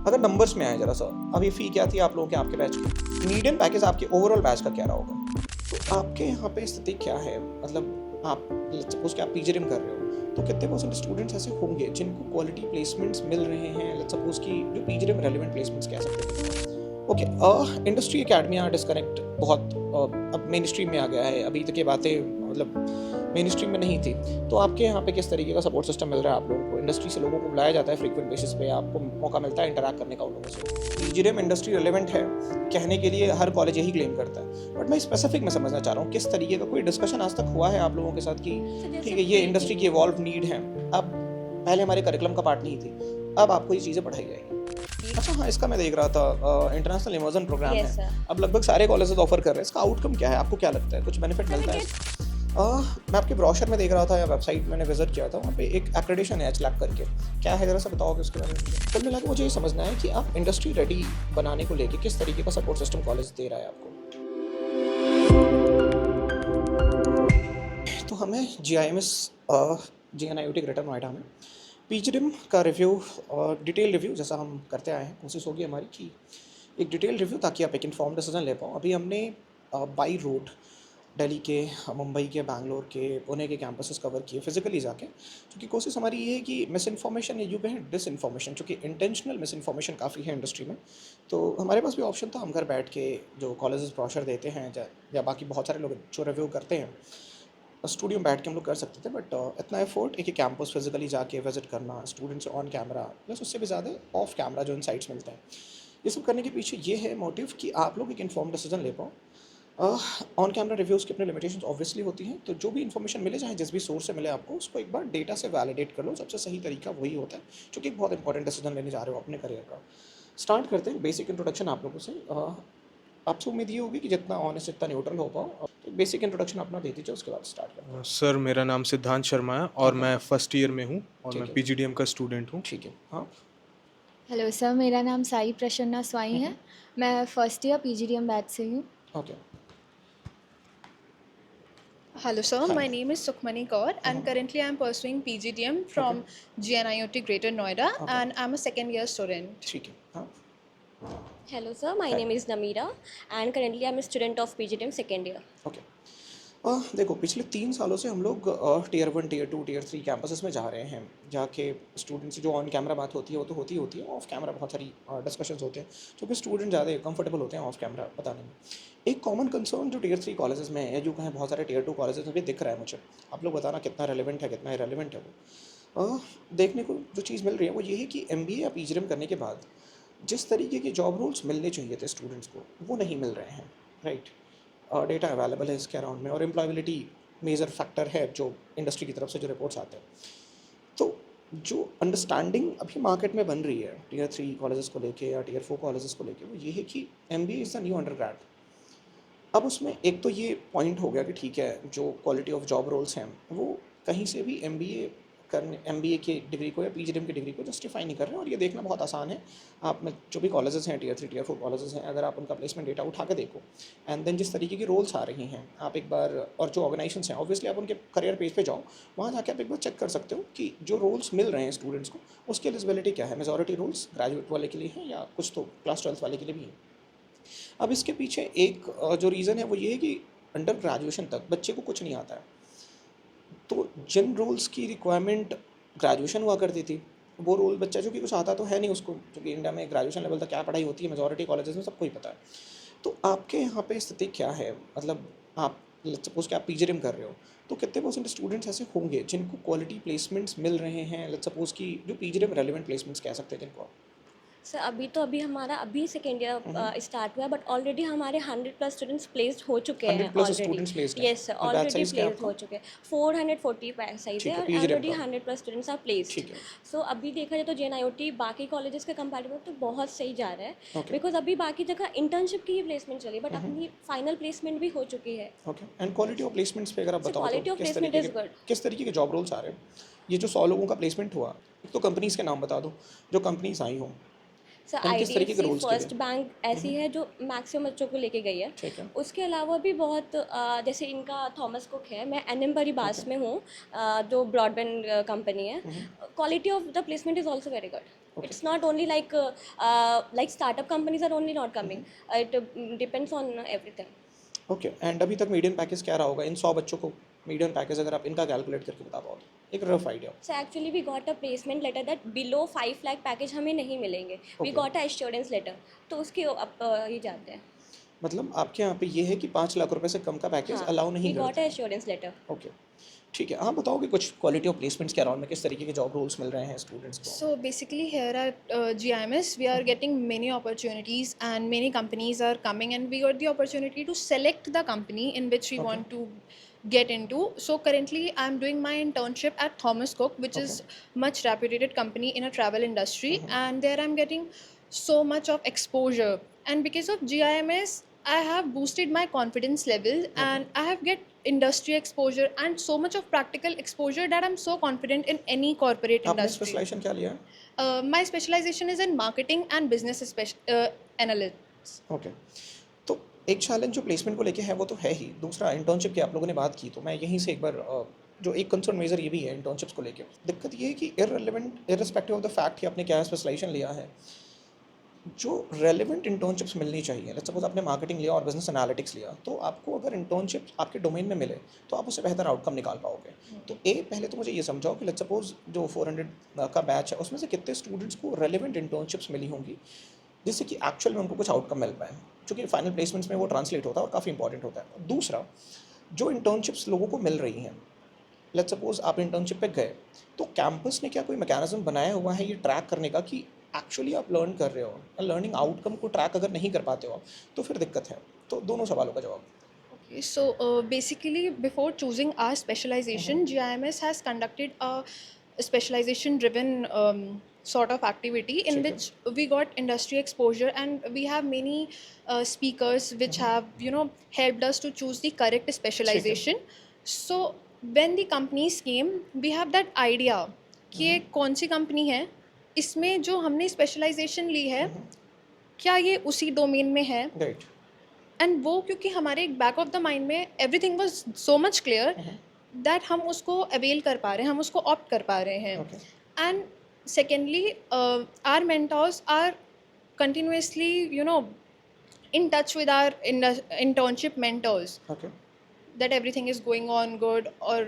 अगर नंबर्स में आए जरा सा, अभी फ़ी क्या थी आप लोगों के आपके बैच की? मीडियन पैकेज आपके ओवरऑल बैच का क्या रहा होगा? तो आपके यहाँ पे स्थिति क्या है? मतलब आप लेट्स सपोज़ कि आप पीजीडीएम कर रहे हो, तो कितने परसेंट स्टूडेंट्स ऐसे होंगे जिनको क्वालिटी प्लेसमेंट्स मिल रहे हैं? लेट्स सपोज़ कि जो पीजीडीएम रेलेवेंट प्लेसमेंट्स कह सकते हैं। ओके, इंडस्ट्री अकेडमियाँ डिस्कनेक्ट बहुत अब मेन स्ट्रीम में आ गया है। अभी तक ये बातें मतलब मेन स्ट्रीम में नहीं थी। तो आपके यहाँ पे किस तरीके का सपोर्ट सिस्टम मिल रहा है आप लोगों को? इंडस्ट्री से लोगों को बुलाया जाता है फ्रीक्वेंट बेसिस पे, आपको मौका मिलता है इंटरैक्ट करने का उन लोगों से? पीजीडीएम इंडस्ट्री रिलेवेंट है कहने के लिए हर कॉलेज यही क्लेम करता है, बट मैं स्पेसिफिक में समझना चाह रहा हूँ किस तरीके का कोई डिस्कशन आज तक हुआ है आप लोगों के साथ कि ठीक है ये इंडस्ट्री की इवॉल्व नीड है, अब पहले हमारे करिकुलम का पार्ट नहीं थी, अब आपको ये चीज़ें पढ़ाई जाएगी। अच्छा हाँ, इसका मैं देख रहा था इंटरनेशनल इमर्जन प्रोग्राम Yes, है, sir. अब लगभग सारे कॉलेजेस ऑफर कर रहे हैं। इसका आउटकम क्या है? आपको क्या लगता है? कुछ बेनिफिट मिलता है? मैं आपके ब्रोशर में देख रहा था या वेबसाइट मैंने विजिट किया था, वहाँ पे एक एक्रेडिटेशन है HLAC करके, क्या है ज़रा सा बताओगे उसके बारे में? कुल मिला के मुझे ये समझना है कि आप इंडस्ट्री रेडी बनाने को लेके किस तरीके का सपोर्ट सिस्टम कॉलेज दे रहा है आपको? तो हमें GIMS GNIOT ग्रेटर नोएडा में पीजीडीएम का रिव्यू और डिटेल रिव्यू जैसा हम करते आए हैं, कोशिश होगी हमारी कि एक डिटेल रिव्यू ताकि आप एक इन्फॉर्म डिसीजन ले पाओ। अभी हमने बाई रोड दिल्ली के, मुंबई के, बैंगलोर के, पुणे के कैंपसेस कवर किए फिजिकली जाके, क्योंकि कोशिश हमारी ये है कि मिस इन्फॉर्मेशन या यूँ कहें डिस इन्फॉर्मेशन, चूँकि इंटेंशनल मिस इन्फॉर्मेशन काफ़ी है इंडस्ट्री में, तो हमारे पास भी ऑप्शन था हम घर बैठ के जो कॉलेजेस ब्रोशर देते हैं या बाकी बहुत सारे लोग जो रिव्यू करते हैं स्टूडियो में बैठ के हम लोग कर सकते थे, बट इतना एफर्ट एक ही कैंपस फिजिकली जाके विजिट करना, स्टूडेंट से ऑन कैमरा प्लस उससे भी ज़्यादा ऑफ कैमरा जो इनसाइट्स मिलते हैं, ये सब करने के पीछे ये है मोटिव कि आप लोग एक इन्फॉर्म डिसीजन ले पाओ। ऑन कैमरा रिव्यूज़ की अपनी लिमिटेशंस ऑब्वियसली होती हैं, तो जो भी इन्फॉर्मेशन मिले चाहे जिस भी सोर्स से मिले आपको, उसको एक बार डेटा से वैलिडेट कर लो। सबसे सही तरीका वही होता है, क्योंकि एक बहुत इंपॉर्टेंट डिसीजन लेने जा रहे हो अपने करियर का। स्टार्ट करते हैं बेसिक इंट्रोडक्शन आप लोगों से। आपसे उम्मीद ये होगी कि जितना ऑनेस्ट जितना न्यूट्रल हो पाओ, तो बेसिक इंट्रोडक्शन अपना दे दीजिए, उसके बाद स्टार्ट करते हैं। सर मेरा नाम सिद्धांत शर्मा है और ठीक है। मैं फर्स्ट ईयर में हूँ और ठीक मैं है। पीजीडीएम का स्टूडेंट हूँ। ठीक है, हाँ। हेलो सर, मेरा नाम साई प्रसन्ना स्वाई है। मैं फर्स्ट ईयर पीजीडीएम बैच से हूँ। Okay. Hello sir, Hi. my name is Sukhmani Kaur and currently I am pursuing PGDM from GNIOT Greater Noida and I'm a second year student. ठीक है, हाँ। Hello sir, my name is Namira and currently I'm a student of PGDM second year. Okay. देखो पिछले 3 सालों से हम लोग tier 1, tier 2, tier 3 campuses में जा रहे हैं। जाके स्टूडेंट्स से जो ऑन कैमरा बात होती है वो तो होती है, ऑफ कैमरा बहुत सारी डिस्कशंस होते हैं, क्योंकि स्टूडेंट ज़्यादा कंफर्टेबल होते हैं ऑफ कैमरा बताने में। एक कॉमन कंसर्न जो टियर 3 कॉलेजेस में है या जो कहें बहुत सारे टियर 2 कॉलेजेस में भी दिख रहा है मुझे, आप लोग बताना कितना रेलिवेंट है कितना इरेलीवेंट है वो। देखने को जो चीज़ मिल रही है वो ये है कि MBA या पीजीडीएम करने के बाद जिस तरीके के जॉब रोल्स मिलने चाहिए थे स्टूडेंट्स को वो नहीं मिल रहे हैं, राइट? डेटा अवेलेबल है इसके अराउंड में और एम्प्लॉयबिलिटी मेजर फैक्टर है जो इंडस्ट्री की तरफ से जो रिपोर्ट्स आते हैं। तो जो अंडरस्टैंडिंग अभी मार्केट में बन रही है टियर 3 कॉलेजेस को लेके या टियर 4 कॉलेजेस को लेके, वो ये है कि MBA is the new undergrad. अब उसमें एक तो ये पॉइंट हो गया कि ठीक है जो क्वालिटी ऑफ जॉब रोल्स हैं वो कहीं से भी MBA की डिग्री को या पीजीडीएम की डिग्री को जस्टिफाई नहीं कर रहे हैं, और ये देखना बहुत आसान है। आप में जो भी कॉलेजेस हैं टियर 3 टियर 4 कॉलेजेस हैं, अगर आप उनका प्लेसमेंट डेटा उठा के देखो एंड देन जिस तरीके की रोल्स आ रही हैं आप एक बार, और जो ऑर्गेनाइजेशंस हैं ऑब्वियसली आप उनके करियर पेज पे जाओ, वहाँ जाके आप एक बार चेक कर सकते हो कि जो रोल्स मिल रहे हैं स्टूडेंट्स को उसकी एलिजिबिलिटी क्या है। मेजॉरिटी रोल्स ग्रेजुएट वाले के लिए हैं या कुछ तो क्लास 12 वाले के लिए भी हैं। अब इसके पीछे एक जो रीज़न है वो ये है कि अंडर ग्रेजुएशन तक बच्चे को कुछ नहीं आता है, तो जिन रोल्स की रिक्वायरमेंट ग्रेजुएशन हुआ करती थी वो रोल बच्चा जो कि कुछ आता तो है नहीं उसको, क्योंकि इंडिया में ग्रेजुएशन लेवल तक क्या पढ़ाई होती है मेजॉरिटी कॉलेजेस में सबको ही पता है। तो आपके यहाँ पे स्थिति क्या है? मतलब आप लेट्स सपोज कि आप पीजीडीएम कर रहे हो, तो कितने परसेंट स्टूडेंट्स ऐसे होंगे जिनको क्वालिटी प्लेसमेंट्स मिल रहे हैं? लेट्स सपोज कि जो पीजीडीएम रेलेवेंट प्लेसमेंट्स कह सकते हैं जिनको आप। सर अभी हमारा सेकेंड ईयर स्टार्ट हुआ बट ऑलरेडी हमारे 100+ स्टूडेंट्स प्लेस्ड हो चुके हैं 100+ स्टूडेंट्स placed हैं। यस सर, और batch ऑलरेडी size क्या प्लेस्ड आपका? हो चुके हैं। 440 साइज ठीक है है, और PGDM ऑलरेडी का। 100+ स्टूडेंट्स आर प्लेस्ड। ठीक है। सो अभी देखा जाए तो JNIOT बाकी कॉलेजेस के कंपेरिजन तो बहुत सही जा रहा है, Okay. बिकॉज अभी बाकी जगह इंटर्नशिप की ही प्लेसमेंट चली बट अपनी फाइनल प्लेसमेंट भी हो चुकी है। Okay, and quality of placements पे अगर आप So, बताओ quality तो of placement is good. किस तरीके के जॉब रोल्स आ रहे हैं? ये जो 100 लोगों का प्लेसमेंट हुआ, एक तो कंपनीज़ के नाम बता दो जो कंपनीज आई हों। सर एंड किस तरीके के IDFC रोल्स के फर्स्ट लिए? बैंक ऐसी है जो मैक्सिमम बच्चों को लेके गई है। ठीक है। उसके अलावा भी बहुत जैसे इनका थॉमस कुक है, मैं NM परिबास में हूँ, जो ब्रॉडबैंड कंपनी है। Quality of the placement is also very good. It's not only like startup companies are only not coming, it depends on everything. Okay, and अभी तक मीडियन पैकेज क्या रहा होगा इन 100 बच्चों को? मीडियन पैकेज अगर आप इनका कैलकुलेट करके बता पाओ तो एक rough idea. So actually we got a placement letter that below 5 lakh package हमें नहीं मिलेंगे। We Okay. got a assurance letter, तो उसके अब ये जाते हैं। मतलब आपके यहाँ पे ये है कि 5 लाख रुपए से कम का पैकेज हाँ, अलाउ नहीं we got करते? a assurance letter। ओके, ठीक है। आप बताओगे कुछ क्वालिटी ऑफ प्लेसमेंट्स के अराउंड में किस तरीके के जॉब रोल्स मिल रहे हैं स्टूडेंट्स को? So basically, here at GIMS, we are getting many opportunities, and many companies are coming, and we got the opportunity to select the company in which we want to get into. So currently, I'm doing my internship at Thomas Cook, which is much reputed company in a travel industry, and there I'm getting so much of exposure. And because of GIMS, I have boosted my confidence level, and I have get industry exposure and so much of practical exposure that I'm so confident in any corporate आपने industry. Specialisation क्या लिया है? My specialization is in marketing and business analytics. Okay, तो एक challenge जो placement को लेके है वो तो है ही। दूसरा, इंटर्नशिप की आप लोगों ने बात की, तो मैं यहीं से एक बार जो एक कंसर्न मेजर ये भी है इंटर्नशिप्स को लेके, दिक्कत ये है कि इररिस्पेक्टिव ऑफ द फैक्ट कि आपने क्या स्पेशलाइजेशन लिया है, जो रेलिवेंट इंटर्नशिप्स मिलनी चाहिए। लेट्स सपोज आपने मार्केटिंग लिया और बिजनेस एनालिटिक्स लिया, तो आपको अगर इंटर्नशिप आपके डोमेन में मिले तो आप उससे बेहतर आउटकम निकाल पाओगे। तो पहले तो मुझे ये समझाओ कि लेट्स सपोज जो 400 का बैच है उसमें से कितने स्टूडेंट्स को रेलिवेंट इंटर्नशिप्स मिली होंगी जिससे कि एक्चुअल में उनको कुछ आउटकम मिल पाए, क्योंकि फाइनल प्लेसमेंट्स में वो ट्रांसलेट होता है और काफ़ी इंपॉर्टेंट होता है। दूसरा, जो इंटर्नशिप्स लोगों को मिल रही हैं, लेट्स सपोज आप इंटर्नशिप पे गए, तो कैंपस ने क्या कोई मैकेनिज्म बनाया हुआ है ये ट्रैक करने का कि एक्चुअली आप लर्न कर रहे हो? लर्निंग आउटकम को ट्रैक अगर नहीं कर पाते हो आप, तो फिर दिक्कत है। तो दोनों सवालों का जवाब। Okay, so basically, before choosing our specialization, GIMS has conducted a specialization-driven sort of activity in ठीक है। which we got industry exposure, and we have many speakers which have helped us to choose the correct specialization. So when the companies came, we have that idea कि ये कौन सी company है, इसमें जो हमने specialisation ली है क्या ये उसी डोमेन में है। राइट। एंड वो क्योंकि हमारे एक बैक ऑफ द माइंड में everything was so much clear that हम उसको अवेल कर पा रहे हैं, हम उसको ऑप्ट कर पा रहे हैं। Okay, and secondly, are mentors are continuously in touch with our internship mentors okay, that everything is going on good or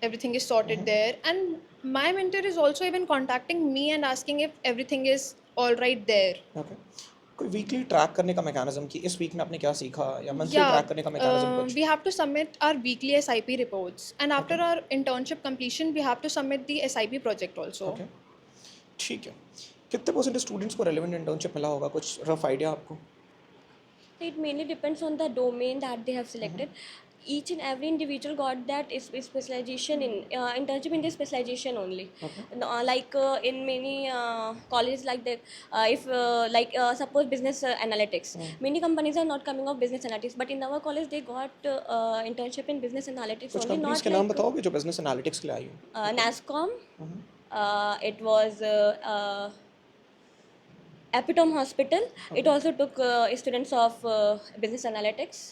everything is sorted there, and my mentor is also even contacting me and asking if everything is all right there. Okay. कोई weekly track करने का mechanism कि इस week में आपने क्या सीखा, या मंथली ट्रैक करने का मैकेनिज्म कुछ? We have to submit our weekly SIP reports, and after our internship completion we have to submit the SIP project also. Okay, ठीक है। कितने परसेंट स्टूडेंट्स को रेलेवेंट इंटर्नशिप मिला होगा, कुछ रफ आइडिया आपको? It mainly depends on the domain that they have selected. Each and every individual got that is specialization in internship in their specialization only. Like in many colleges like that, if suppose business analytics, many companies are not coming of business analytics, but in our college they got internship in business analytics कुछ only. Companies Not के नाम like बताओगे जो business analytics के लिए आई हो? NASCOM, it was Epitome Hospital. It also took students of business analytics.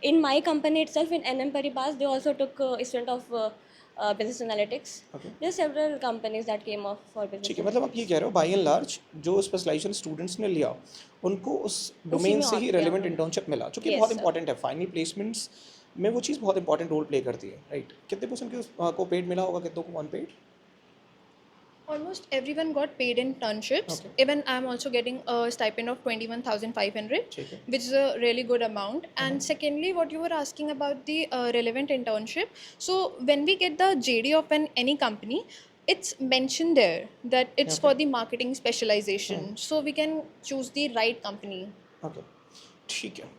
In my company itself, in NM Paribas, they also took student of business analytics. Okay. There are several companies that came up for business. ठीक है, मतलब आप ये कह रहे हो by and large जो specialisation students ने लिया उनको उस डोमेन में से ही और रेलेवेंट क्या। इंटर्नशिप मिला, जो कि Yes, बहुत sir. इंपॉर्टेंट है। फाइनल प्लेसमेंट्स में वो चीज़ बहुत इंपॉर्टेंट रोल प्ले करती है, राइट? कितने परसेंट को पेड मिला होगा, कितनों को unpaid? Almost everyone got paid internships. Okay. Even I'm also getting a stipend of 21,500, ठीक है। which is a really good amount. And secondly, what you were asking about the relevant internship. So when we get the JD of any company, it's mentioned there that it's for the marketing specialization. So we can choose the right company. Okay, ठीक है।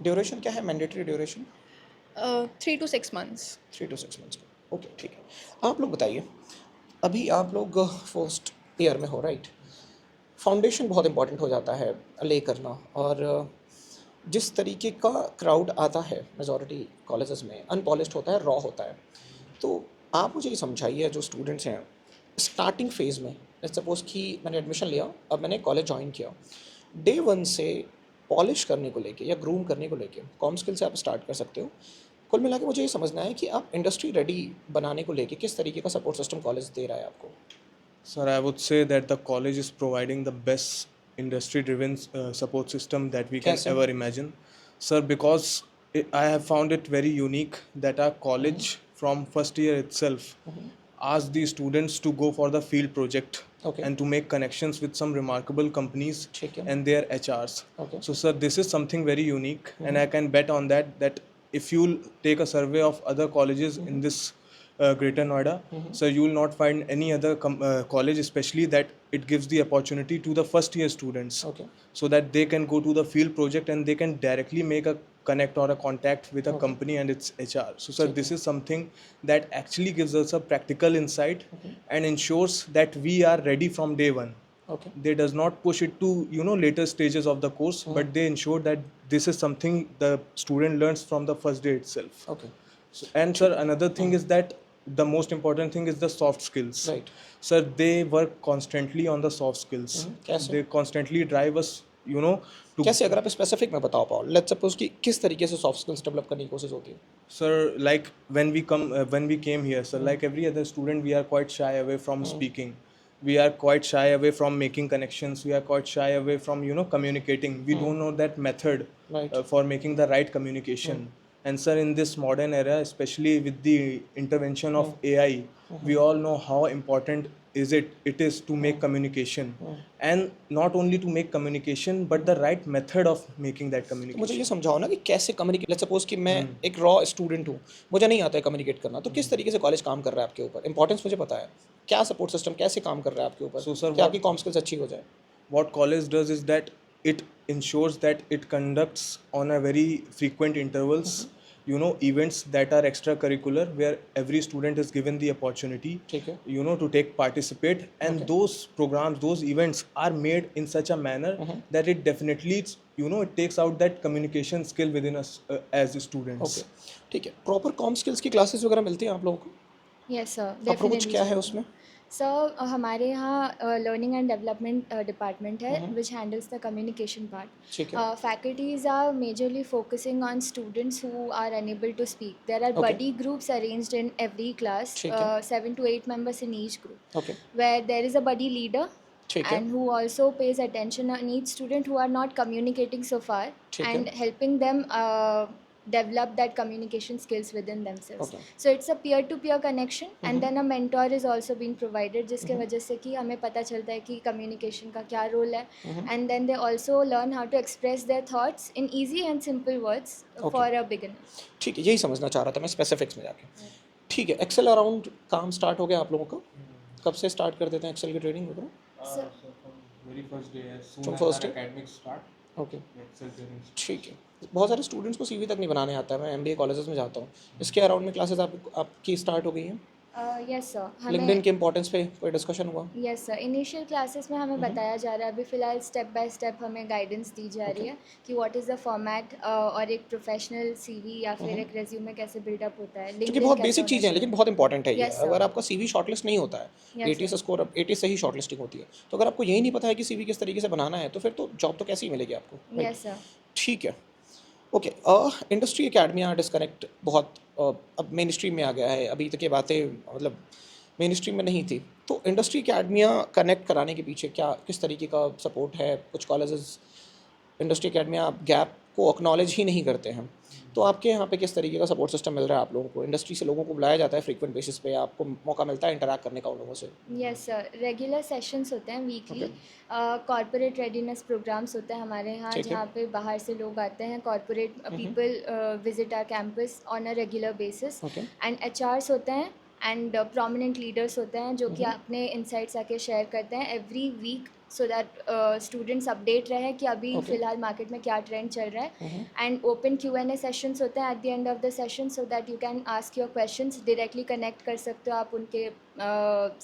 Duration क्या है, mandatory duration? 3 to 6 months. 3 to 6 months का। Okay, ठीक है। आप लोग बताइए, अभी आप लोग फर्स्ट ईयर में हो, राइट? फाउंडेशन बहुत इंपॉर्टेंट हो जाता है ले करना, और जिस तरीके का क्राउड आता है मेजॉरिटी कॉलेजेस में अनपॉलिश्ड होता है, रॉ होता है। तो आप मुझे ये समझाइए, जो स्टूडेंट्स हैं स्टार्टिंग फेज़ में लेट्स सपोज़ कि मैंने एडमिशन लिया, अब मैंने कॉलेज जॉइन किया, डे वन से पॉलिश करने को लेके या ग्रूम करने को लेके कॉम स्किल से आप स्टार्ट कर सकते हो। कुल मिला के मुझे ये समझना है कि आप इंडस्ट्री रेडी बनाने को लेके किस तरीके का सपोर्ट सिस्टम कॉलेज दे रहा है आपको। Sir, I would say that the college is providing the best industry-driven support system that we can कैसे? ever imagine. Sir, because I have found it very unique that our college from first year itself asks the students to go for the field project Okay. and to make connections with some remarkable companies ठीक है। and their HRs. Okay. So, sir, this is something very unique, and I can bet on that if you take a survey of other colleges in this Greater Noida, so you will not find any other college, especially that it gives the opportunity to the first year students, Okay. so that they can go to the field project and they can directly make a connect or a contact with a company and its HR. So, sir, this is something that actually gives us a practical insight and ensures that we are ready from day one. Okay. They does not push it to later stages of the course, but they ensure that this is something the student learns from the first day itself. Okay. So, and sir, another thing is that the most important thing is the soft skills. Right. Sir, they work constantly on the soft skills. कैसे? They constantly drive us, to कैसे, अगर आप specific में बताओ पाओ, let's suppose कि किस तरीके से सॉफ्ट स्किल्स डेवलप करने की कोशिश होती है। Sir, like when we came here, sir, like every other student, we are quite shy away from speaking. We are quite shy away from making connections. We are quite shy away from communicating. We don't know that method Right. for making the right communication. And sir, in this modern era, especially with the intervention of AI, we all know how important it is to make communication, and not only to make communication, but the right method of making that तो मुझे communication. ये समझाओ ना कि कैसे communicate, let's suppose कि मैं एक रॉ स्टूडेंट हूँ, मुझे नहीं आता है कम्युनिकेट करना, तो किस तरीके से कॉलेज काम कर रहा है आपके ऊपर, इंपॉर्टेंस मुझे पता है, क्या सपोर्ट सिस्टम कैसे काम कर रहा है आपके ऊपर, So, sir, कि आपकी कॉम स्किल्स अच्छी हो जाए। What college does is that it ensures that it conducts on a very frequent intervals events that are extracurricular, where every student is given the opportunity ठीक है। to take participate, and those programs, those events are made in such a manner that it definitely it takes out that communication skill within us as students. Okay, ठीक है। Proper com skills की classes वगैरह मिलती हैं आप लोगों को? Yes sir, approach क्या है उसमें? सर हमारे यहाँ लर्निंग एंड डेवलपमेंट डिपार्टमेंट है विच हैंडल्स द कम्युनिकेशन पार्ट. ठीक है। Faculties are majorly focusing on students who are unable to speak. There are Okay. buddy groups arranged in every class, ठीक है। 7 to 8 members in each group, okay, where there is a buddy leader ठीक है। and who also pays attention on each student who are not communicating so far, ठीक है। and helping them develop that communication skills within themselves. Okay. So it's a peer-to-peer connection, and then a mentor is also being provided, जिसके वजह से कि हमें पता चलता है कि communication का क्या role है, and then they also learn how to express their thoughts in easy and simple words for a beginner. ठीक है, यही समझना चाह रहा था मैं स्पेसिफिक्स में जाके। ठीक है, एक्सेल अराउंड काम स्टार्ट हो गया आप लोगों का? कब से स्टार्ट कर देते हैं एक्सेल की ट्रेनिंग वगैरह? So From very first day, as soon From as first our day? academics start, okay, Excel training starts. ठीक है। बहुत सारे स्टूडेंट्स को सीवी तक नहीं बनाने आता है, मैं एमबीए कॉलेजेस में जाता हूँ, इसके अराउंड में क्लासेस आपकी स्टार्ट हो गई हैं? yes sir, लिंक्डइन हमें के इंपॉर्टेंस पे कोई डिस्कशन हुआ? यस सर, इनिशियल क्लासेस में हमें बताया जा रहा है, अभी फ़िलहाल स्टेप बाय स्टेप हमें गाइडेंस दी जा रही है कि व्हाट इज़ द फॉर्मेट और एक प्रोफेशनल सीवी या फिर एक रेज्यूमे कैसे बिल्डअप होता है, क्योंकि बहुत बेसिक चीज़ें हैं लेकिन बहुत इंपॉर्टेंट है ये। Yes, sir. अगर आपका सीवी शॉर्टलिस्ट नहीं होता है, Yes, 80 से स्कोर 80 से ही शॉर्टलिस्टिंग होती है, तो अगर आपको यही नहीं पता है कि सीवी किस तरीके से बनाना है, तो फिर तो जॉब तो कैसे ही मिलेगी आपको? Yes sir. ठीक है, ओके। इंडस्ट्री एकेडमियाँ डिस्कनेक्ट बहुत अब मेन स्ट्रीम में आ गया है, अभी तक ये बातें मतलब मेन स्ट्रीम में नहीं थी, तो इंडस्ट्री एकेडमियाँ कनेक्ट कराने के पीछे क्या किस तरीके का सपोर्ट है? कुछ कॉलेजेस इंडस्ट्री एकेडमियाँ गैप को एक्नॉलेज ही नहीं करते हैं, तो आपके यहाँ पे किस तरीके का सपोर्ट सिस्टम मिल रहा है आप लोगों को? इंडस्ट्री से लोगों को बुलाया जाता है फ्रीक्वेंट बेसिस पे, आपको मौका मिलता है इंटरैक्ट करने का उन लोगों से? यस सर, रेगुलर सेशंस होते हैं वीकली, कॉर्पोरेट रेडीनेस प्रोग्राम्स होते हैं हमारे यहाँ, ठीक है। जहाँ पे बाहर से लोग आते हैं, corporate people visit our campus on a regular basis, okay, and HRs होते हैं एंड प्रोमिनेंट लीडर्स होते हैं जो कि अपने इंसाइट्स आके शेयर करते हैं every week, so that students update रहे कि अभी Okay. फ़िलहाल मार्केट में क्या ट्रेंड चल रहा है, एंड ओपन Q&A सेशंस होते हैं at the end of the session, so that you can ask your questions, directly connect कर सकते हो आप उनके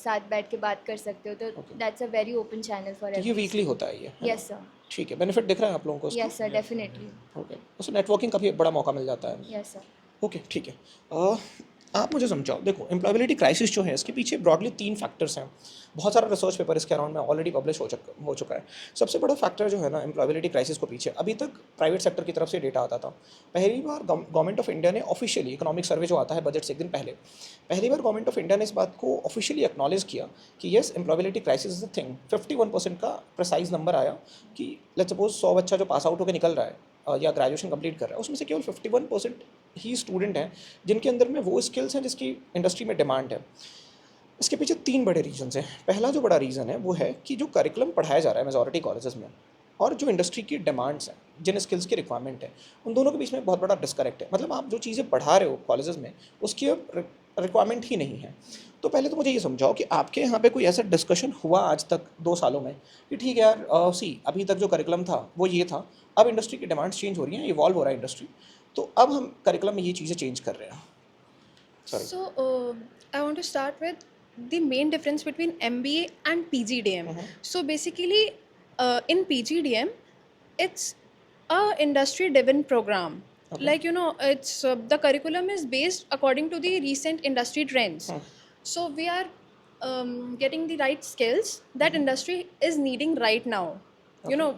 साथ बैठ के बात कर सकते हो, तो Okay. That's a very open channel for तो ये वीकली होता है ये? यस सर, ठीक है, बेनिफिट दिख रहा है आप लोगों को उसका? यस सर, डेफिनेटली, ओके, उससे नेटवर्किंग का भी एक बड़ा मौका मिल जाता है। Yes sir. ओके, ठीक है। आप मुझे समझाओ, देखो एम्प्लॉयबिलिटी क्राइसिस जो है इसके पीछे ब्रॉडली 3 फैक्टर्स हैं। बहुत सारा रिसर्च पेपर इसके अराउंड में ऑलरेडी पब्लिश हो चुका है। सबसे बड़ा फैक्टर जो है ना एम्प्लॉयबिलिटी क्राइसिस को पीछे, अभी तक प्राइवेट सेक्टर की तरफ से डेटा आता था। पहली बार गवर्नमेंट ऑफ इंडिया ने ऑफिशियली, इकोनॉमिक सर्वे जो आता है बजट से एक दिन पहले, पहली बार गवर्नमेंट ऑफ इंडिया ने इस बात को ऑफिशियली एक्नॉलेज किया कि yes employability crisis is a thing. 51% का प्रिसाइज नंबर आया कि लेट्स सपोज 100 बच्चा जो पास आउट होकर निकल रहा है या ग्रेजुएशन कंप्लीट कर रहा है, उसमें से केवल 51% ही स्टूडेंट हैं जिनके अंदर में वो स्किल्स हैं जिसकी इंडस्ट्री में डिमांड है। इसके पीछे 3 बड़े रीजंस हैं। पहला जो बड़ा रीज़न है वो है कि जो करिकुलम पढ़ाया जा रहा है मेजॉरिटी कॉलेजेस में और जो इंडस्ट्री की डिमांड्स हैं, जिन स्किल्स की रिक्वायरमेंट है, उन दोनों के बीच में बहुत बड़ा डिस्कनेक्ट है। मतलब आप जो चीज़ें पढ़ा रहे हो कॉलेजेस में उसकी अब रिक्वायरमेंट ही नहीं है। तो पहले तो मुझे ये समझाओ कि आपके यहाँ पे कोई ऐसा डिस्कशन हुआ आज तक 2 सालों में कि ठीक है यार, अभी तक जो करिकुलम था वो ये था, अब इंडस्ट्री की डिमांड्स चेंज हो रही हैं, इवॉल्व हो रहा है इंडस्ट्री, तो अब हम करिकुलम में ये चीज़ें चेंज कर रहे हैं। Sorry. So, I want to start with the main difference between MBA and PGDM. So, basically, in PGDM, it's a industry-driven program. Like, it's the curriculum is based according to the recent industry trends. So, we are getting the right skills that industry is needing right now.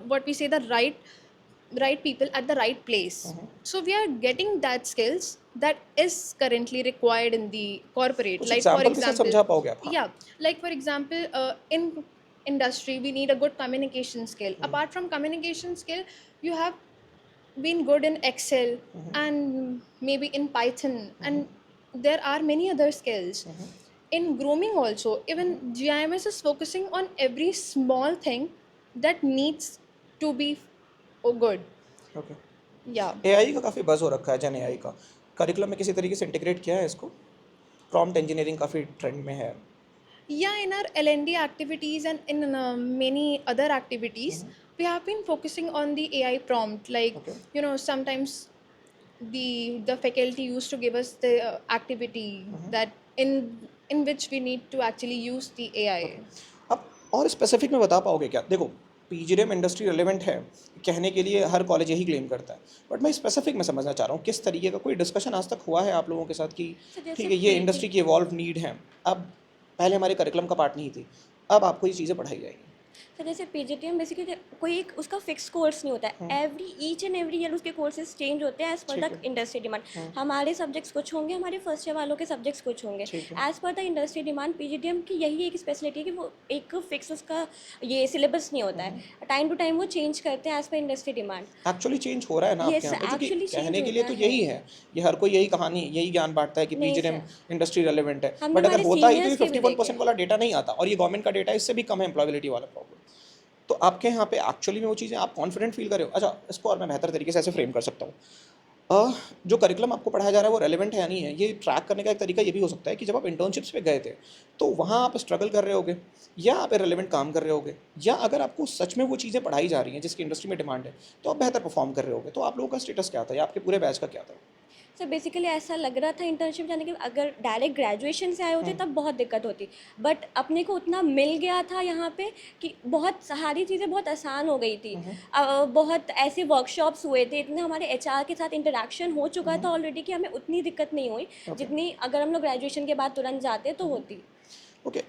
What we say, the right people at the right place. So we are getting that skills that is currently required in the corporate. कुछ Like for example के साथ समझा example, पाओगे आप? हाँ। yeah, like for example, in industry we need a good communication skill. Apart from communication skill, you have been good in Excel and maybe in Python, and there are many other skills. In grooming also, even GIMS is focusing on every small thing that needs to be good. Okay. Yeah. AI का काफ़ी buzz हो रखा है, जन AI का curriculum में किसी तरीके से इंटीग्रेट किया है इसको? प्रॉम्प्ट इंजीनियरिंग काफ़ी ट्रेंड में है। Yeah, in our L&D activities and in many other activities, we have been focusing on the AI prompt. Like, Okay. Sometimes the faculty used to give us the activity that in which we need to actually use the AI. अब और specific में बता पाओगे क्या? देखो PGDM industry relevant है कहने के लिए हर कॉलेज यही क्लेम करता है, बट मैं स्पेसिफिक में समझना चाह रहा हूँ किस तरीके का कोई डिस्कशन आज तक हुआ है आप लोगों के साथ कि ठीक है ये इंडस्ट्री की इवॉल्व नीड है, अब पहले हमारे करिकुलम का पार्ट नहीं थी, अब आपको ये चीज़ें पढ़ाई जाएगी। तो जैसे पीजीटीएम बेसिकली कोई एक उसका फिक्स कोर्स नहीं होता है, ईच एंड एवरी ईयर उसके कोर्सेज चेंज होते हैं as per the industry demand. हमारे सब्जेक्ट्स कुछ होंगे, हमारे फर्स्ट ईयर वालों के सब्जेक्ट्स कुछ होंगे as per the industry demand. PGTM की यही एक स्पेशलिटी है कि वो एक फिक्स उसका ये सिलेबस नहीं होता है, टाइम टू टाइम वो चेंज करते हैं एज पर इंडस्ट्री डिमांड। एक्चुअली चेंज हो रहा है ना आपके यहाँ पे, क्योंकि कहने के लिए तो यही है, ये हर कोई यही कहानी यही ज्ञान बांटता है कि पीजीडीएम इंडस्ट्री रिलेवेंट है, बट अगर होता ही तो 51% वाला डेटा नहीं आता, और ये गवर्नमेंट का डेटा इससे भी कम है एम्प्लॉयबिलिटी वाला प्रॉब्लम। तो आपके यहाँ पे एक्चुअली में वो चीज़ें आप कॉन्फिडेंट फील कर रहे हो। अच्छा, इसको और मैं बेहतर तरीके से ऐसे फ्रेम कर सकता हूँ, जो करिकुलम आपको पढ़ाया जा रहा है वो रेलेवेंट है या नहीं है, ये ट्रैक करने का एक तरीका ये भी हो सकता है कि जब आप इंटर्नशिप्स पे गए थे तो वहाँ आप स्ट्रगल कर रहे होगे, या आप रेलेवेंट काम कर रहे होगे, या अगर आपको सच में वो चीज़ें पढ़ाई जा रही हैं जिसकी इंडस्ट्री में डिमांड है तो आप बेहतर परफॉर्म कर रहे होगे। तो आप लोगों का स्टेटस क्या था या आपके पूरे बैच का क्या था? सर बेसिकली ऐसा लग रहा था इंटर्नशिप जाने के, अगर डायरेक्ट ग्रेजुएशन से आए होते तब बहुत दिक्कत होती, बट अपने को उतना मिल गया था यहाँ पे कि बहुत सारी चीज़ें बहुत आसान हो गई थी। बहुत ऐसे वर्कशॉप्स हुए थे, इतने हमारे एचआर के साथ इंटरेक्शन हो चुका था ऑलरेडी कि हमें उतनी दिक्कत नहीं हुई जितनी अगर हम लोग ग्रेजुएशन के बाद तुरंत जाते तो होती। ओके,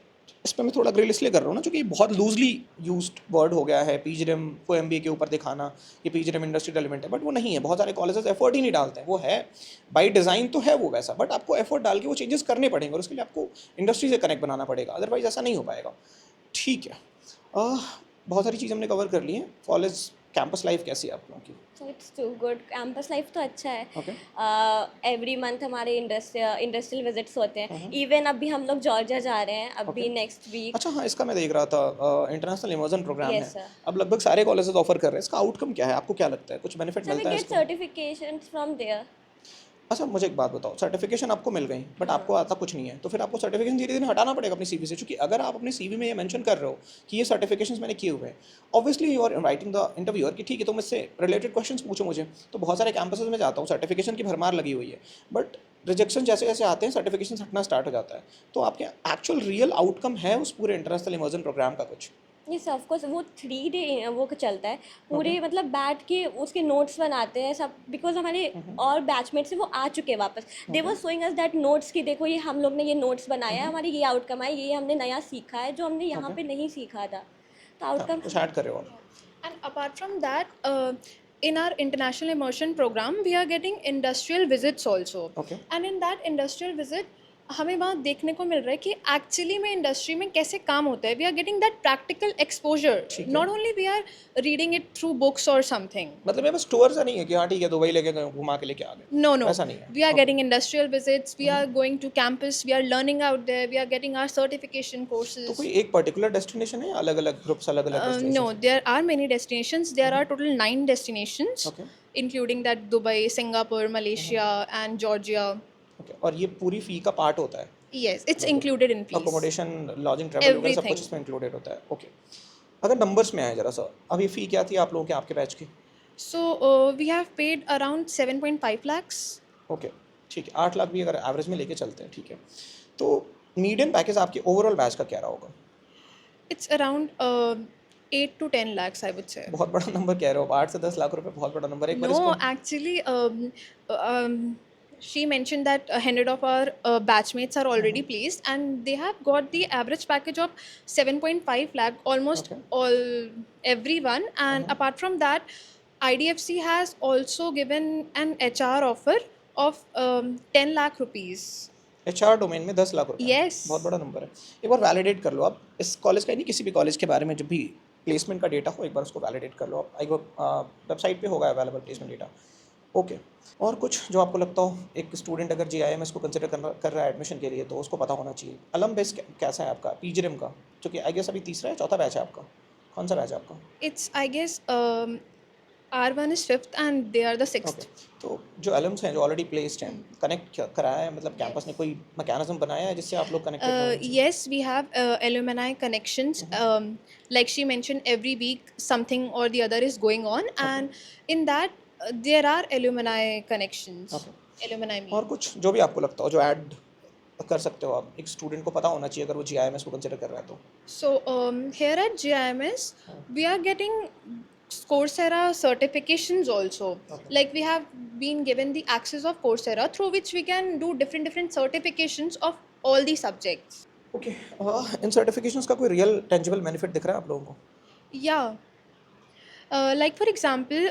इस पर मैं थोड़ा ग्रिल इसलिए कर रहा हूँ ना, क्योंकि बहुत लूजली यूज्ड वर्ड हो गया है पीजीडीएम को एमबीए के ऊपर दिखाना, ये पीजीडीएम इंडस्ट्री रेलेवेंट है, बट वो नहीं है। बहुत सारे कॉलेजेस एफर्ट ही नहीं डालते हैं, वो है बाय डिज़ाइन तो है वो वैसा, बट आपको एफर्ट डाल के वो चेंजेस करने पड़ेंगे और उसके लिए आपको इंडस्ट्री से कनेक्ट बनाना पड़ेगा, अदरवाइज ऐसा नहीं हो पाएगा। ठीक है, बहुत सारी चीज़ हमने कवर कर ली हैं। कॉलेज कैंपस लाइफ कैसी है आप लोगों की? So it's too good, campus life तो अच्छा है। ओके। एवरी मंथ हमारे इंडस्ट्रियल विजिट्स होते हैं, इवन अभी हम लोग जॉर्जिया जा रहे हैं अभी नेक्स्ट वीक। अच्छा हाँ, इसका मैं देख रहा था इंटरनेशनल इमर्जन प्रोग्राम Yes, है, sir. अब लगभग सारे कॉलेजेस ऑफर कर रहे हैं। इसका आउटकम क्या है, आपको क्या लगता है, कुछ बेनिफिट So we मिलता है get इसको? certifications from there. अच्छा मुझे एक बात बताओ, सर्टिफिकेशन आपको मिल गई बट आपको आता कुछ नहीं है, तो फिर आपको सर्टिफिकेशन धीरे धीरे हटाना पड़ेगा अपनी सीवी से, क्योंकि अगर आप अपने सीवी में ये मेंशन कर रहे हो कि ये सर्टिफिकेशंस मैंने किए हुए हैं, obviously you are inviting the interviewer कि ठीक है तुम इससे रिलेटेड क्वेश्चंस पूछो मुझे। तो बहुत सारे कैंपसेस में जाता हूँ, सर्टिफिकेशन की भरमार लगी हुई है, बट रिजेक्शन जैसे जैसे आते हैं सर्टिफिकेशन हटना स्टार्ट हो जाता है। तो आपके एक्चुअल रियल आउटकम है उस पूरे इंटरनेशनल इमर्जन प्रोग्राम का कुछ? ये ऑफ कोर्स वो 3 डे वो चलता है पूरे, मतलब बैठ के उसके नोट्स बनाते हैं सब, बिकॉज हमारे और बैचमेट्स हैं वो आ चुके हैं वापस, they were showing us that notes की देखो ये हम लोग ने ये नोट्स बनाया है, हमारी ये आउटकम है, ये हमने नया सीखा है जो हमने यहाँ पे नहीं सीखा था, तो आउटकम कुछ ऐड कर रहे हो आप? And apart from that, in our international immersion program, we are getting industrial visits also. Okay. And in that industrial visit, हमें वहाँ देखने को मिल रहा है कि एक्चुअली में इंडस्ट्री में कैसे काम होता है. We are getting that practical exposure, not only we are reading it through books और समथिंग. मतलब ये बस टूर सा नहीं है कि हाँ ठीक है दुबई लेके गए घुमा के लेके आ गए. No, no. ऐसा नहीं है. We are getting industrial visits. We are going to campus. We are learning out there. We are getting our certification तो courses. कोई एक पर्टिकुलर डेस्टिनेशन है, अलग अलग ग्रुप्स, अलग अलग No, there are many destinations. There are total 9 destinations, Okay. including that Dubai, Singapore, Malaysia, and Georgia. Okay. और ये पूरी फी का पार्ट होता है? Yes, it's included in fees. Accommodation, lodging, travel वगैरह सब कुछ Everything. इसमें इंक्लूडेड होता है. ओके. अगर नंबर्स में आए जरा सा, अब ये फ़ी क्या थी आप लोगों के, आपके बैच की? So we have paid around 7.5 lakhs. Okay, ठीक है. 8 लाख भी अगर एवरेज में लेके चलते हैं, ठीक है. तो मीडियम पैकेज आपके ओवरऑल बैच का क्या रहा होगा? It's around 8 to 10 lakhs, I would say. बहुत बड़ा नंबर कह रहे हो आप. 8 से 10 लाख रुपए बहुत बड़ा नंबर है. एक बार No, इसको actually, she mentioned that 100 of our batchmates are already placed, and they have got the average package of 7.5 lakh, almost Okay. all everyone. And apart from that, IDFC has also given an HR offer of 10 lakh rupees. HR domain में 10 लाख रुपए. Yes. बहुत बड़ा number है. एक बार validate कर लो आप इस college का, नहीं किसी भी कॉलेज के बारे में, जब भी प्लेसमेंट का डेटा हो एक बार उसको वैलिडेट कर लो आप. एक वेबसाइट पे होगा अवेलेबल प्लेसमेंट डेटा. ओके. और कुछ जो आपको लगता हो एक स्टूडेंट अगर GIMS को कंसिडर कर रहा है एडमिशन के लिए तो उसको पता होना चाहिए. अलम बेस कैसा है आपका, PGRIM का, क्योंकि आई गेस अभी तीसरा है, चौथा बैच है आपका, कौन सा बैच है आपका? It's, I guess, R1 is 5th and they are the 6th. Okay. तो जो एलम्स हैं जो ऑलरेडी प्लेस्ड हैं, कनेक्ट कराया है, मतलब कैंपस ने कोई मैकेनिज्म बनाया है जिससे आप लोग कनेक्टेड हो? Yes, we have alumni connections. Like she mentioned, every week something or the other is going on, and in that there are alumni connections. Okay. Alumni और meet. कुछ जो भी आपको लगता हो जो ऐड कर सकते हो आप, एक स्टूडेंट को पता होना चाहिए अगर वो GIMS को कंसिडर कर रहा है तो? So here at GIMS, we are getting Coursera certifications also. Like we have been given the access of Coursera through which we can do different certifications of all the subjects. Okay. In certifications का कोई real tangible benefit दिख रहा है आप लोगों को? Yeah. Like for example,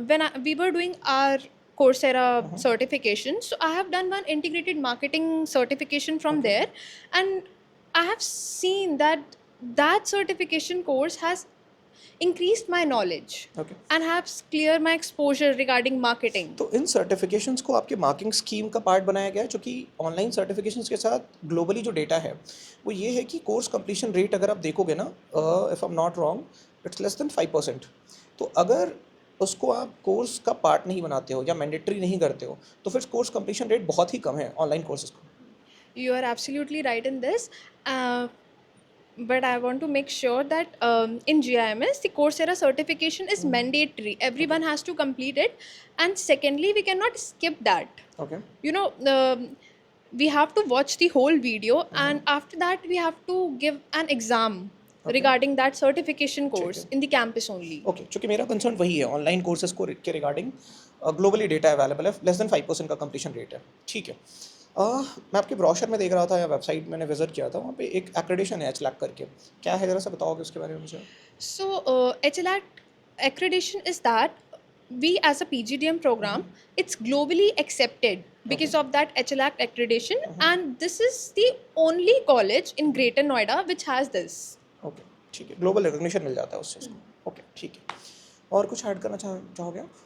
when we were doing our Coursera certification, so I have done one integrated marketing certification from there, and I have seen that that certification course has increased my knowledge okay. and has cleared my exposure regarding marketing. तो इन certifications को आपके marking scheme का part बनाया गया है, जो कि online certifications के साथ ग्लोबली जो डेटा है वो ये है कि कोर्स कंप्लीशन रेट अगर आप देखोगे ना, if I am not wrong it's less than 5%. तो अगर उसको आप कोर्स का पार्ट नहीं बनाते हो या मैंडेटरी नहीं करते हो तो फिर कोर्स कंप्लीशन रेट बहुत ही कम है ऑनलाइन कोर्सेज का. You are absolutely right in this. But I want to make sure that in GIMS, the Coursera certification is mandatory. Everyone has to complete it. And secondly, we cannot skip that. Okay. You know, we have to watch the whole video, and after that, we have to give an exam regarding that certification course in the campus only. Okay. चूँकि मेरा concern वही है, online courses को के regarding globally data available है, less than 5% का completion rate है. ठीक है. मैं आपके ब्रोशर में देख रहा था या वेबसाइट मैंने विजिट किया था, वहाँ पे एक एक्रेडिशन है HLAC करके, क्या है ज़रा सा बताओगे उसके बारे में मुझे? So, HLAC accreditation is that we as a PGDM program, it's globally accepted because of that HLAC accreditation, and this is the only college in Greater Noida which has this. Okay. ठीक है. Global recognition मिल जाता है उस चीज़ को. Okay. ठीक है. और कुछ ऐड करना चाहोगे आप?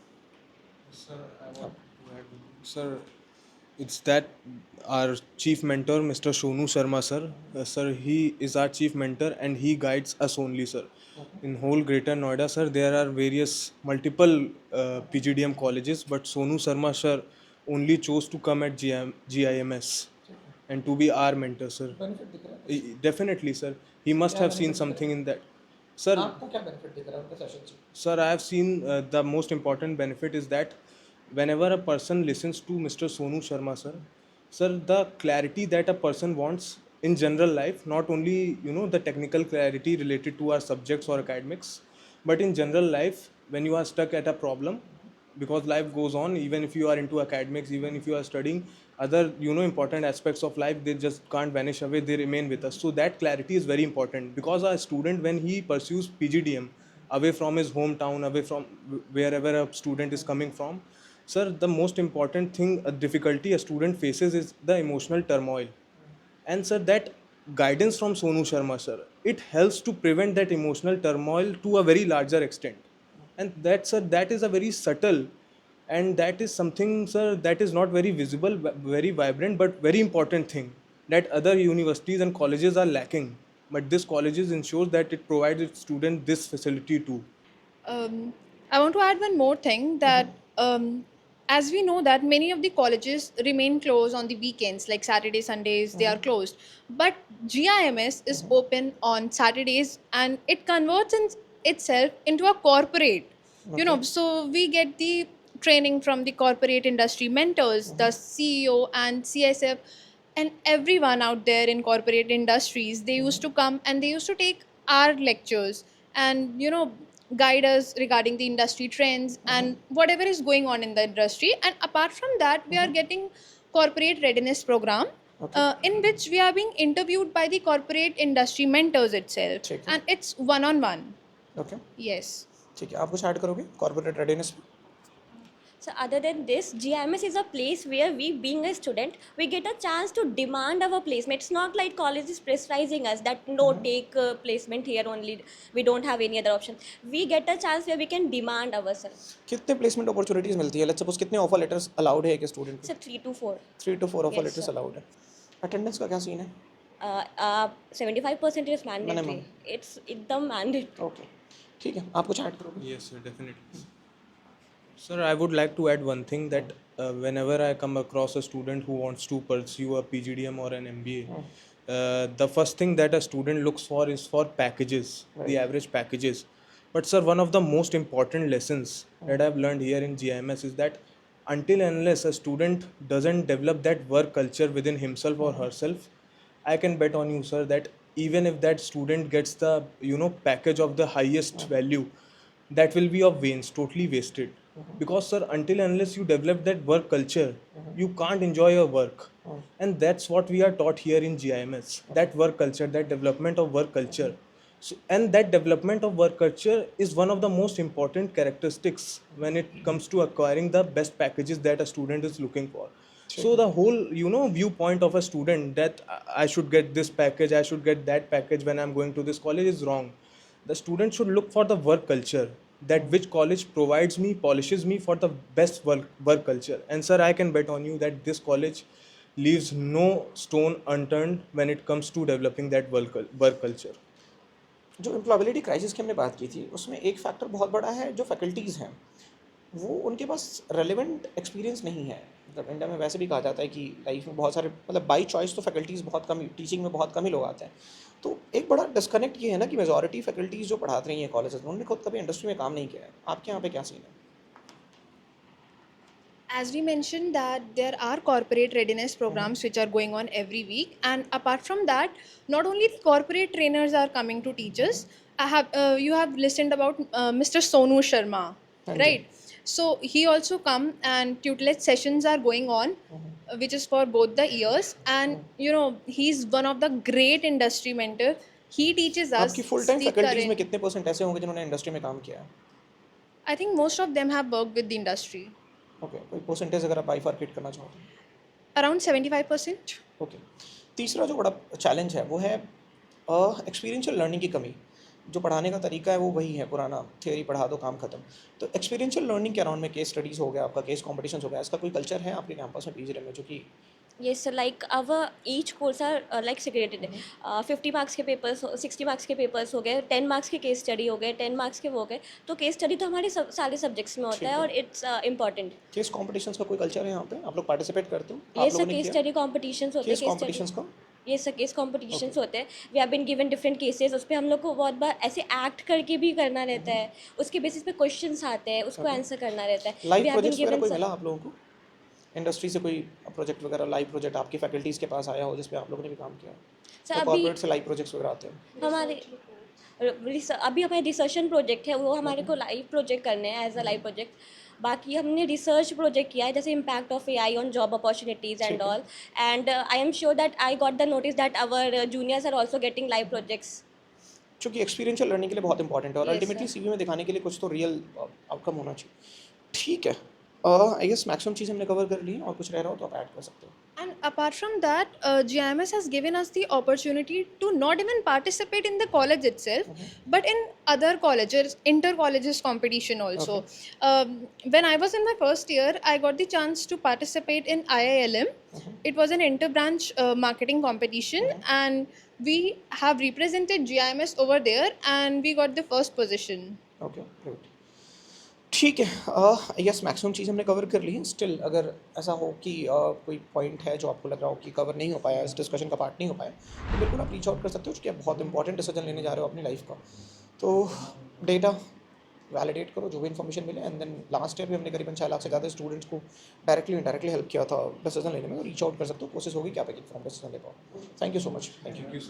Sir, I want to add, sir, it's that our chief mentor, Mr. Shonu Sharma, sir, he is our chief mentor and he guides us only, sir. In whole Greater Noida, sir, there are multiple PGDM colleges, but Sonu Sharma, sir, only chose to come at GIMS and to be our mentor, sir. Definitely, sir. He must have seen something in that. Sir, आपको क्या benefit दिख रहा है उनके session से? Sir, I have seen the most important benefit is that whenever a person listens to Mr. Sonu Sharma, sir, the clarity that a person wants, in general life, not only the technical clarity related to our subjects or academics, but in general life when you are stuck at a problem, because life goes on. Even if you are into academics, even if you are studying other important aspects of life, they just can't vanish away, they remain with us. So that clarity is very important, because a student, when he pursues PGDM away from his hometown, away from wherever a student is coming from, sir, the most important thing, a difficulty a student faces, is the emotional turmoil. And sir, that guidance from Sonu Sharma sir, it helps to prevent that emotional turmoil to a very larger extent. And that, sir, that is a very subtle, and that is something, sir, that is not very visible, very vibrant, but very important thing that other universities and colleges are lacking. But this colleges ensures that it provides its student this facility too. I want to add one more thing that as we know that many of the colleges remain closed on the weekends, like Saturday, Sundays, they are closed. But GIMS is open on Saturdays and it converts itself into a corporate. So we get the training from the corporate industry mentors, the CEO and CSF, and everyone out there in corporate industries. They used to come and they used to take our lectures and guide us regarding the industry trends and whatever is going on in the industry. And apart from that, we are getting corporate readiness program, in which we are being interviewed by the corporate industry mentors itself, ठीक है. and it's one on one. Okay, Yes. ठीक है. आप कुछ add करोगे corporate readiness में? So other than this, GIMS is a place where we, being a student, we get a chance to demand our placement. It's not like college is pressurizing us that no, take placement here only. We don't have any other option. We get a chance where we can demand ourselves. कितने placement opportunities मिलती है? Let's suppose कितने offer letters allowed है एक student It's को? a 3 to 4. 3 to 4 offer Yes, letters sir. Allowed है. Attendance का क्या सीन है? 75% is mandatory. Minimum. It's the mandate. Okay, ठीक है. आप कुछ ऐड करोगे? Yes, sir, definitely. Sir, I would like to add one thing, that whenever I come across a student who wants to pursue a PGDM or an MBA, the first thing that a student looks for is for packages, the average packages. But sir, one of the most important lessons that I've learned here in GIMS is that until and unless a student doesn't develop that work culture within himself or herself, I can bet on you, sir, that even if that student gets the package of the highest value, that will be of vains, totally wasted. Because sir, until and unless you develop that work culture, you can't enjoy your work. And that's what we are taught here in GIMS, that work culture, that development of work culture. So, and that development of work culture is one of the most important characteristics when it comes to acquiring the best packages that a student is looking for. So the whole viewpoint of a student that I should get this package, I should get that package when I'm going to this college is wrong. The student should look for the work culture, that which college provides me, polishes me for the best work culture. And sir, I can bet on you that this college leaves no stone unturned when it comes to developing that work culture. जो employability crisis की हमने बात की थी, उसमें एक factor बहुत बड़ा है, जो फैकल्टीज़ हैं वो उनके पास रेलेवेंट एक्सपीरियंस नहीं है. मतलब इंडिया में वैसे भी कहा जाता है कि लाइफ में बहुत सारे, मतलब बाई चॉइस तो फैकल्टीज़ बहुत कम ही, टीचिंग में बहुत कम ही लोग आते हैं. तो एक बड़ा डिस्कनेक्ट ये है ना कि मेजॉरिटी फैकल्टीज़ जो पढ़ाते रही हैं कॉलेज में, उन्होंने खुद कभी इंडस्ट्री में काम नहीं किया है. आपके यहाँ पे क्या सीन है? As we mentioned that there are corporate readiness programs which are going on every week, and apart from that, not only the corporate trainers are coming to teach us. You have listened about Mr. Sonu Sharma, right? So he also come and tutelage sessions are going on, which is for both the years, and he's one of the great industry mentor. He teaches us. आपकी full time the faculties में current- कितने percent ऐसे होंगे जिन्होंने industry में काम किया है? I think most of them have worked with the industry. Okay, कोई परसेंटेज अगर आप बाइफार्केट करना चाहो तो? Around 75%. ओके. तीसरा जो बड़ा चैलेंज है वो है एक्सपीरियंशियल लर्निंग की कमी. जो पढ़ाने का तरीका है वो वही है पुराना, थियोरी पढ़ा दो काम खत्म. तो एक्सपीरियंशियल लर्निंग के अराउंड में केस स्टडीज़ हो गया, आपका केस कॉम्पिटिशन्स हो गया, इसका कोई कल्चर है आपके कैंपस में PGDM में जो कि? Yes, sir. Like our each course are like segregated. 50 marks के papers, 60 marks के papers हो गए, 10 marks के case study हो गए, 10 marks के वो हो गए. तो case study तो हमारे सारे subjects में होता है और it's important. केस कॉम्पिटिशन्स का कोई कल्चर है यहाँ पे? आप लोग पार्टिसिपेट करते हो? आप Yes, sir. लोगों ने Case किया? study competitions होते हैं. केस कॉम्पिटिशन्स का? Yes, sir. Case competitions होते हैं. We have been given different cases. उस पर हम लोग को बहुत बार ऐसे act करके भी करना रहता है. उसके basis पे questions आते हैं, उसको answer करना रहता है. Live We have been projects वगैरह given कोई some- मिला आप लोगों को? इंडस्ट्री से कोई प्रोजेक्ट वगैरह, लाइव प्रोजेक्ट आपकी फैकल्टीज़ के पास आया हो जिस पे आप लोगों ने भी काम किया? सर तो अभी कॉर्पोरेट से लाइव प्रोजेक्ट्स वगैरह आते हैं? हमारे अभी हमारे रिसर्शन प्रोजेक्ट है, वो हमारे को लाइव प्रोजेक्ट करने हैं एज अ लाइव प्रोजेक्ट। बाकी हमने रिसर्च प्रोजेक्ट किया है, जैसे impact of AI on job opportunities and ठीक है। All, and I am sure that I got the notice that our juniors are also getting live projects. क्योंकि experiential learning के लिए बहुत इंपॉर्टेंट है और Yes, अल्टीमेटली sir. सीवी में दिखाने के लिए कुछ तो रियल आउटकम होना चाहिए। ठीक है, आई गेस मैक्सिमम चीज़ हमने कवर कर ली हैं, और कुछ रह रहा हो तो आप ऐड कर सकते हो। And apart from that, GIMS has given us the opportunity to not even participate in the college itself, but in other colleges, inter colleges competition also. When I was in my first year, I got the chance to participate in IILM. It was an inter branch marketing competition, and we have represented GIMS over there, and we got the first position. Okay, great. ठीक है, I guess maximum चीज़ हमने cover कर ली है। Still अगर ऐसा हो कि कोई पॉइंट है जो आपको लग रहा हो कि कवर नहीं हो पाया, इस डिस्कशन का पार्ट नहीं हो पाया, तो बिल्कुल आप रीच आउट कर सकते हो, क्योंकि आप बहुत इंपॉर्टेंट डिसीजन लेने जा रहे हो अपनी लाइफ का। तो डेटा वैलिडेट करो, जो भी इन्फॉर्मेशन मिले, एंड देन लास्ट ईयर भी हमने करीबन 6 लाख से ज़्यादा स्टूडेंट्स को डायरेक्टली इनडायरेक्टली हेल्प किया था डिसीजन लेने में। तो रीच आउट कर सकते हो, कोशिश होगी कि आप एक इन्फॉर्म डिसीजन ले पाओ। Thank you so much. Thank you.